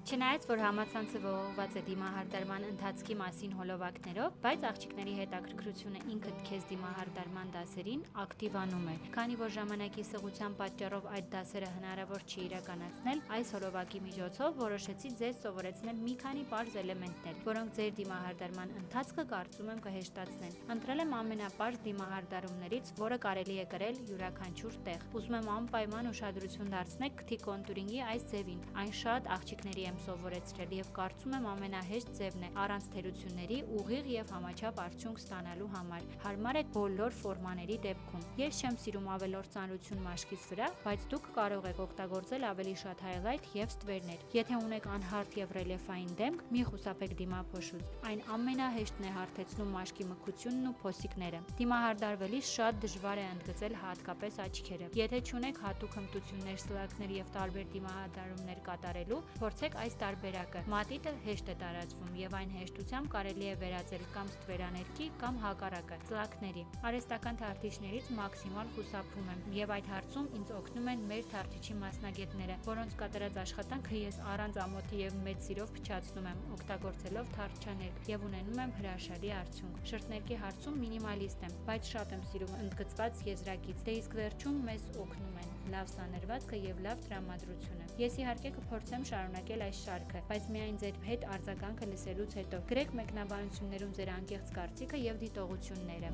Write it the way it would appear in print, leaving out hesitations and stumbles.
Չնայած, որ համացանցը ողողված է դիմահարդարման ընթացքի մասին հոլովակներով, բայց աղջիկների հետաքրքրությունը ինքդ քեզ դիմահարդարման դասերին ակտիվանում է։ Քանի որ ժամանակի սղության պատճառով այդ դասերը հնարավոր չի իրականացնել, այս հոլովակի միջոցով որոշեցի ձեզ սովորեցնել մի քանի պարզ էլեմենտներ, որոնք ձեր դիմահարդարման ընթացքը կարծում եմ կհեշտացնեն։ Ընտրել եմ ամենապարզ դիմահարդարումներից, որը կարելի է կրել յուրաքանչյուր տեղ։ Ուզում եմ անպայման ուշադրություն դարձնեք քթի կոնտուրինգի այս ձևին։ Այն շատ աղջիկների եմ սովորեցրել եւ կարծում եմ ամենահեշտ ձևն է առանց թերությունների ուղիղ եւ համաչափ արդյունք ստանալու համար։ Հարմար է բոլոր ֆորմաների դեպքում։ Ես չեմ սիրում ավելորդ ծանրություն մաշկից վրա, բայց դուք կարող եք օգտագործել ավելի շատ հայլայթ եւ ստվերներ։ Եթե ունեք անհարթ եւ ռելիեֆային դեմք, մի խուսափեք դիմափոշուց։ Այն ամենահեշտն է հարթեցնում մաշկի մքությունն ու փոսիկները։ Դիմահարդարվելիս շատ դժվար է ընդգծել հատկապես աչքերը։ Եթե չունեք հատուկ հմտություններ սլակներ եւ տարբեր դիմահարդարումներ կատարելու, փորձեք այս տարբերակը։ Մատիտը հեշտ է տարածվում եւ այն հեշտությամբ կարելի է վերածել կամ ստվերաներկի կամ հակառակը սլակների։ Արհեստական թարթիչներից մաքսիմալ խուսափում եմ եւ այդ հարցում ինձ օգնում են մեր թարթիչի մասնագետները, որոնց կատարած աշխատանքը ես առանց ամոթի եւ մեծ սիրով փչացնում եմ, օգտագործելով թարթչաներկ եւ ունենում եմ հրաշալի արդյունք։ Շրթներկի հարցում մինիմալիստ եմ, բայց շատ եմ սիրում ընդգծված եզրակից, դե իսկ վերջում մեզ օգնում են լավ սանրվածքը եւ լավ տրամադրությունը։ Ես իհարկե կփորձեմ շարունակել այս շարքը, բայց միայն ձեր հետ արձագանքը լսելուց հետո։ Գրեք մեկնաբանություններում ձեր անկեղծ կարծիքը եւ դիտողությունները։